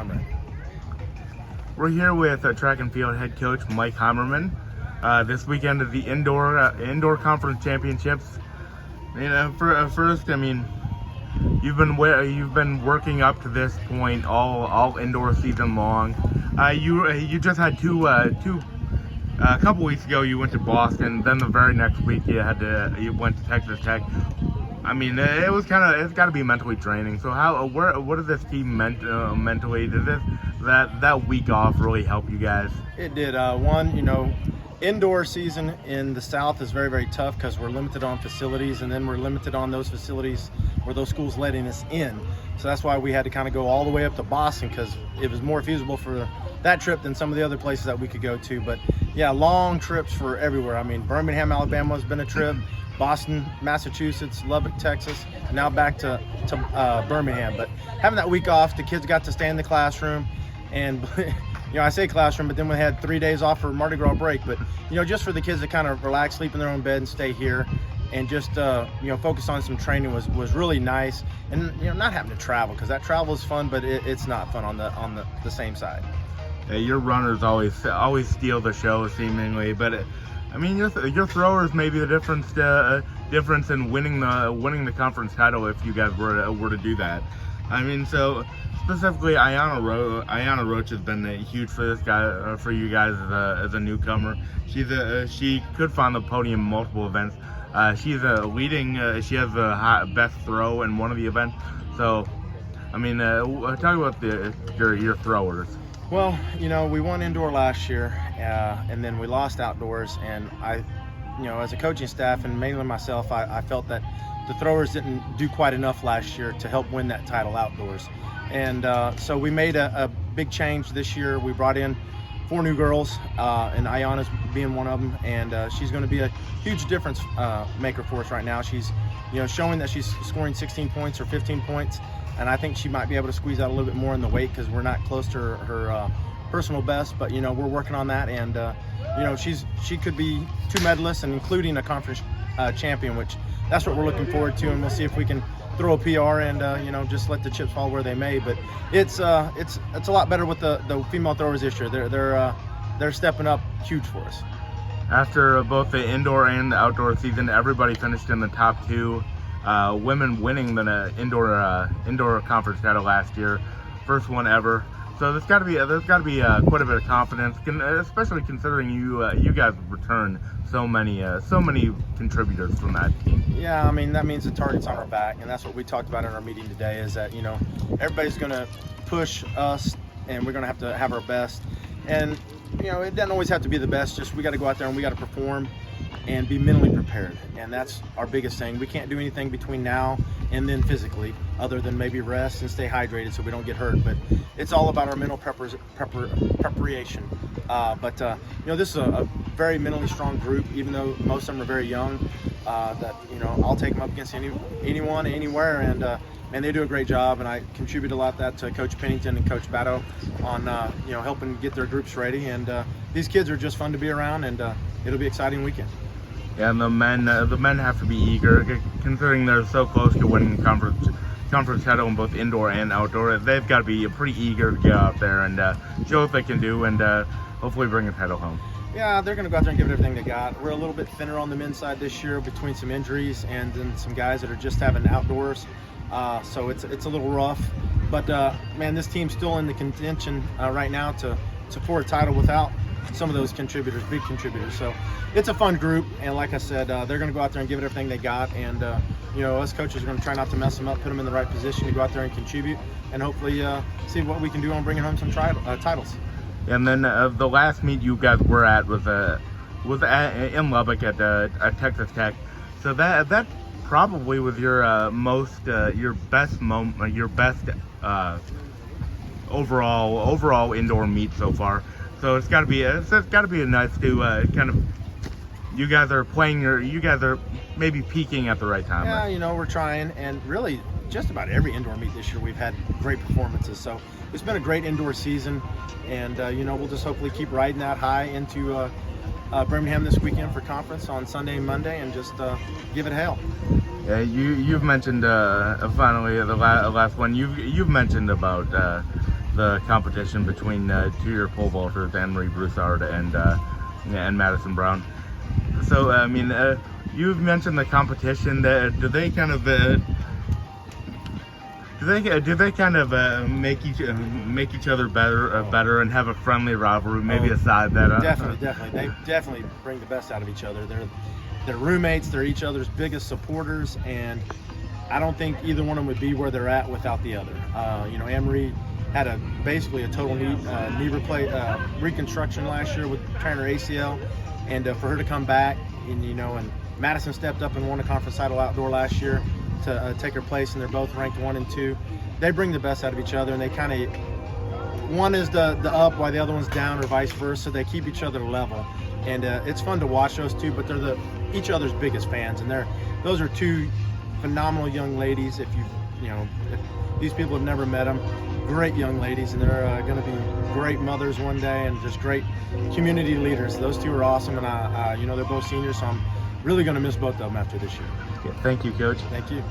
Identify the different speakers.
Speaker 1: Heimerman.
Speaker 2: We're here with track and field head coach Mike Heimerman. This weekend of the indoor conference championships. First, I mean, you've been working up to this point all indoor season long. You just had two. A couple weeks ago, you went to Boston. Then the very next week, you went to Texas Tech. I mean, it's got to be mentally draining. So what did this team mentally? Did that week off really help you guys?
Speaker 1: It did. Indoor season in the South is very, very tough because we're limited on facilities, and then we're limited on those facilities where those schools letting us in. So that's why we had to kind of go all the way up to Boston, because it was more feasible for that trip than some of the other places that we could go to. But yeah, long trips for everywhere. I mean, Birmingham, Alabama has been a trip. Boston, Massachusetts, Lubbock, Texas, and now back to Birmingham. But having that week off, the kids got to stay in the classroom, and I say classroom, but then we had 3 days off for Mardi Gras break. But just for the kids to kind of relax, sleep in their own bed, and stay here, and just focus on some training was really nice. And not having to travel, because that travel is fun, but it's not fun on the same side.
Speaker 2: Yeah, your runners always steal the show seemingly, but. I mean, your throwers may be the difference in winning the conference title if you guys were to do that. I mean, so specifically, Ayana Roach has been huge for you guys as a newcomer. She could find the podium in multiple events. She's she has the best throw in one of the events. So, I mean, talk about your throwers.
Speaker 1: Well, we won indoor last year, and then we lost outdoors. And I, as a coaching staff and mainly myself, I felt that the throwers didn't do quite enough last year to help win that title outdoors. And so we made a big change this year. We brought in 4 new girls, and Ayana's being one of them. And she's going to be a huge difference maker for us right now. She's, showing that she's scoring 16 points or 15 points. And I think she might be able to squeeze out a little bit more in the weight, because we're not close to her personal best. But we're working on that, and she could be 2 medalists, and including a conference champion, which that's what we're looking forward to. And we'll see if we can throw a PR and just let the chips fall where they may. But it's a lot better with the female throwers this year. They're stepping up huge for us.
Speaker 2: After both the indoor and the outdoor season, everybody finished in the top 2. Women winning the indoor conference title last year, first one ever. So there's got to be quite a bit of confidence, especially considering you guys returned so many contributors from that team.
Speaker 1: Yeah, I mean, that means the target's on our back, and that's what we talked about in our meeting today. Is that everybody's going to push us, and we're going to have our best. And it doesn't always have to be the best. Just we got to go out there and we got to perform and be mentally prepared, and that's our biggest thing. We can't do anything between now and then physically, other than maybe rest and stay hydrated so we don't get hurt. But it's all about our mental preparation. This is a very mentally strong group, even though most of them are very young. I'll take them up against anyone, anywhere, and they do a great job. And I contribute a lot of that to Coach Pennington and Coach Batto on helping get their groups ready. And these kids are just fun to be around, and it'll be an exciting weekend.
Speaker 2: Yeah, and the men have to be eager, considering they're so close to winning conference title in both indoor and outdoor. They've got to be pretty eager to get out there and show what they can do, and hopefully bring a title home.
Speaker 1: Yeah, they're going to go out there and give it everything they got. We're a little bit thinner on the men's side this year between some injuries and then some guys that are just having outdoors. So it's a little rough. But, man, this team's still in the contention right now to support a title without some of those contributors, big contributors. So it's a fun group, and like I said, they're going to go out there and give it everything they got. And us coaches are going to try not to mess them up, put them in the right position to go out there and contribute, and hopefully see what we can do on bringing home some titles.
Speaker 2: And then the last meet you guys were at was in Lubbock at Texas Tech. So that probably was your best moment, your best overall indoor meet so far. So it's got to be nice to kind of, you guys are maybe peaking at the right time.
Speaker 1: Yeah, we're trying, and really just about every indoor meet this year we've had great performances. So it's been a great indoor season, and we'll just hopefully keep riding that high into Birmingham this weekend for conference on Sunday and Monday, and just give it hell.
Speaker 2: Yeah, you've mentioned finally the last one. You've mentioned about the competition between two-year pole vaulters, Anne-Marie Broussard and Madison Brown. So, I mean, you've mentioned the competition. Do they kind of make each other better and have a friendly rivalry? Maybe a side that
Speaker 1: definitely. They definitely bring the best out of each other. They're roommates. They're each other's biggest supporters, and I don't think either one of them would be where they're at without the other. Anne-Marie had basically a total knee reconstruction last year with tearing her ACL, and for her to come back, and Madison stepped up and won a conference title outdoor last year to take her place, and they're both ranked 1 and 2. They bring the best out of each other, and they kind of, one is the up while the other one's down, or vice versa. They keep each other level, and it's fun to watch those two. But they're each other's biggest fans, and those are two phenomenal young ladies. If these people have never met them, great young ladies, and they're going to be great mothers one day, and just great community leaders. Those two are awesome, and they're both seniors, so I'm really going to miss both of them after this year.
Speaker 2: Yeah, thank you, Coach.
Speaker 1: Thank you.